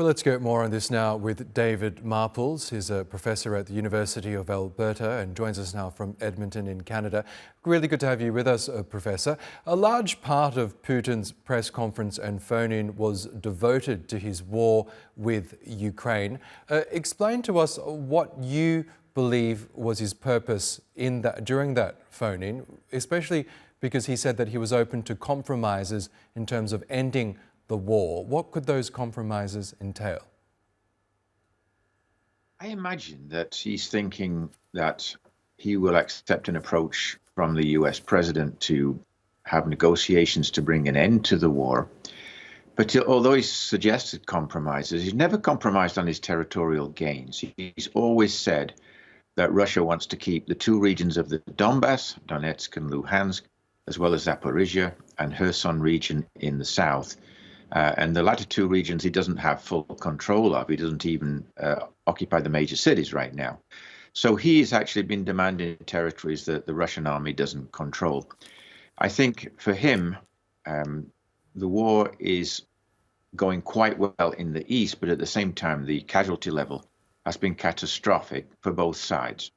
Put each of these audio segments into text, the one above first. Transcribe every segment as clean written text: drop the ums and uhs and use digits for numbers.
Well, let's get more on this now with David Marples. He's a professor at the University of Alberta and joins us now from Edmonton in Canada. Really good to have you with us, Professor. A large part of Putin's press conference and phone-in was devoted to his war with Ukraine. Explain to us what you believe was his purpose in that, during that phone-in, especially because he said that he was open to compromises in terms of ending the war. What could those compromises entail? I imagine that he's thinking that he will accept an approach from the US president to have negotiations to bring an end to the war. But although he's suggested compromises, he's never compromised on his territorial gains. He's always said that Russia wants to keep the two regions of the Donbass, Donetsk and Luhansk, as well as Zaporizhia and Kherson region in the south. And the latter two regions he doesn't have full control of. He doesn't even occupy the major cities right now. So he's actually been demanding territories that the Russian army doesn't control. I think for him, the war is going quite well in the east, but at the same time, the casualty level has been catastrophic for both sides.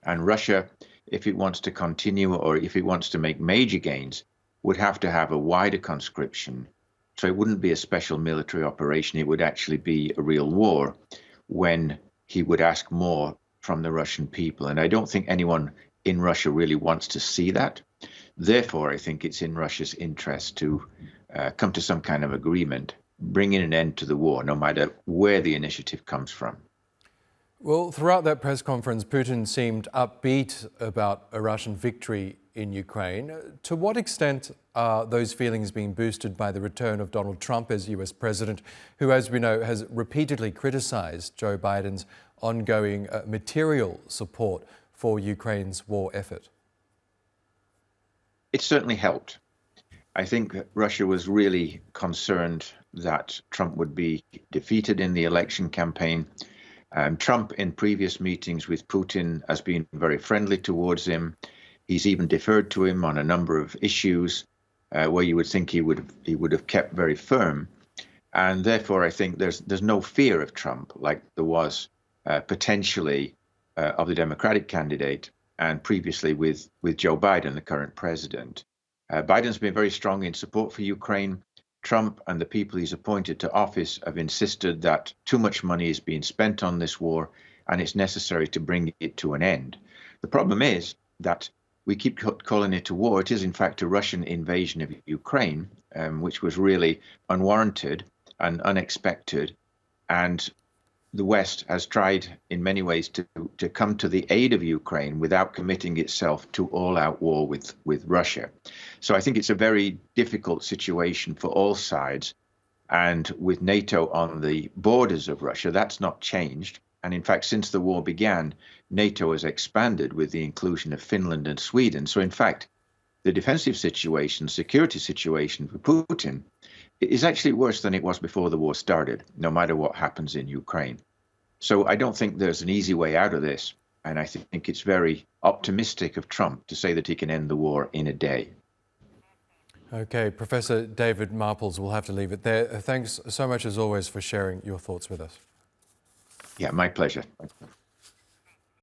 And Russia, if it wants to continue or if it wants to make major gains, would have to have a wider conscription. So it wouldn't be a special military operation. It would actually be a real war when he would ask more from the Russian people. And I don't think anyone in Russia really wants to see that. Therefore, I think it's in Russia's interest to come to some kind of agreement, bringing an end to the war, no matter where the initiative comes from. Well, throughout that press conference, Putin seemed upbeat about a Russian victory in Ukraine. To what extent are those feelings being boosted by the return of Donald Trump as US president, who, as we know, has repeatedly criticised Joe Biden's ongoing material support for Ukraine's war effort? It certainly helped. I think Russia was really concerned that Trump would be defeated in the election campaign. Trump, in previous meetings with Putin, has been very friendly towards him. He's even deferred to him on a number of issues where you would think he would have kept very firm. And therefore, I think there's no fear of Trump like there was potentially of the Democratic candidate and previously with Joe Biden, the current president. Biden's been very strong in support for Ukraine. Trump and the people he's appointed to office have insisted that too much money is being spent on this war and it's necessary to bring it to an end. The problem is that we keep calling it a war. It is, in fact, a Russian invasion of Ukraine, which was really unwarranted and unexpected. And the West has tried in many ways to come to the aid of Ukraine without committing itself to all-out war with Russia. So I think it's a very difficult situation for all sides. And with NATO on the borders of Russia, that's not changed. And in fact, since the war began, NATO has expanded with the inclusion of Finland and Sweden. So in fact, the defensive situation, security situation for Putin is actually worse than it was before the war started, no matter what happens in Ukraine. So I don't think there's an easy way out of this. And I think it's very optimistic of Trump to say that he can end the war in a day. Okay, Professor David Marples, we'll have to leave it there. Thanks so much, as always, for sharing your thoughts with us. Yeah, my pleasure.